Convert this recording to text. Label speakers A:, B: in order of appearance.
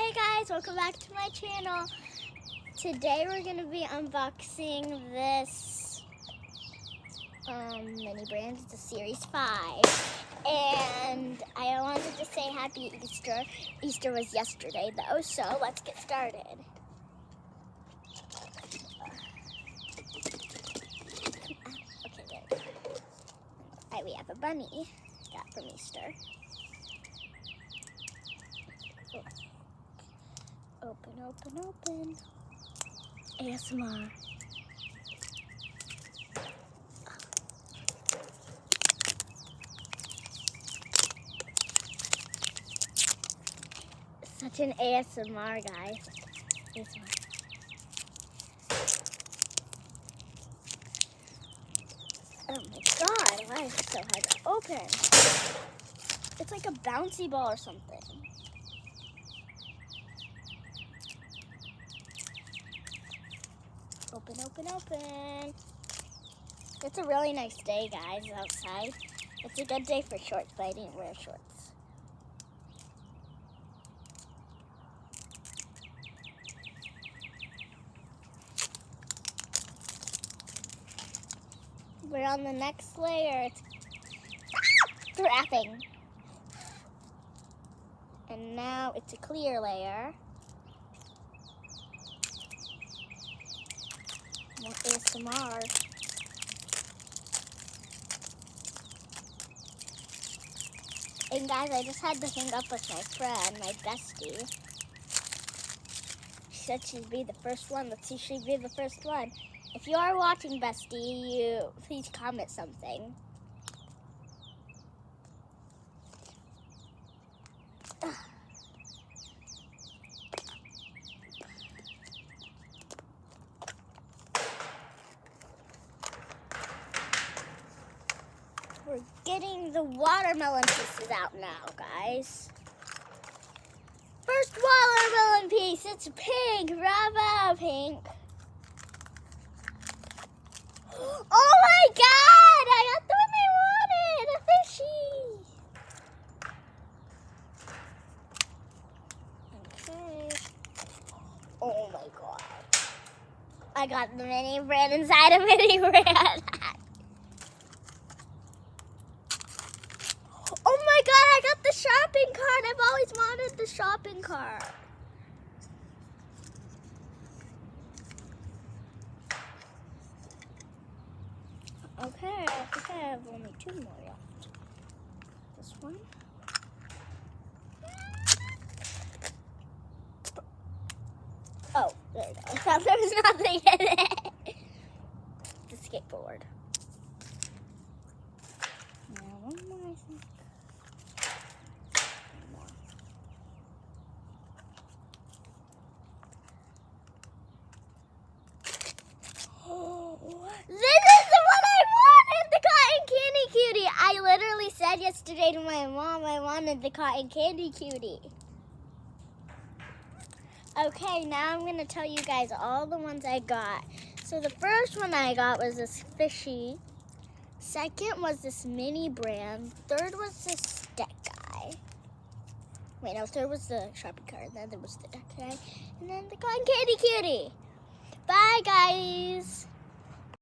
A: Hey guys, welcome back to my channel. Today we're going to be unboxing this mini brand. It's a Series 5. And I wanted to say Happy Easter. Easter was yesterday though, so let's get started. Okay, there we go. Alright, we have a bunny got from Easter. Open. ASMR. Such an ASMR, guys. ASMR. Oh my god, why is it so hard to open? It's like a bouncy ball or something. Open. It's a really nice day, guys, outside. It's a good day for shorts, but I didn't wear shorts. We're on the next layer. It's wrapping. And now it's a clear layer. More ASMR. And guys, I just had to hang up with my friend, my bestie. She said she'd be the first one. Let's see if she'd be the first one. If you are watching, bestie, please comment something. We're getting the watermelon pieces out now, guys. First watermelon piece, it's pink, bravo, pink. Oh my god, I got the one I wanted, a fishy. Okay. Oh my god. I got the mini brand inside a mini brand. Oh my god, I got the shopping cart. I've always wanted the shopping cart. Okay, I think I have only 2 more left. This one. Oh, there we go. I thought there was nothing in it. The skateboard. Now one more, I think. This is the one I wanted, the cotton candy cutie. I literally said yesterday to my mom I wanted the cotton candy cutie. Okay, now I'm going to tell you guys all the ones I got. So the first one I got was this fishy. Second was this mini brand. Third was this deck guy. Wait, no, third was the shopping cart. Then there was the deck guy. And then the cotton candy cutie. Bye, guys.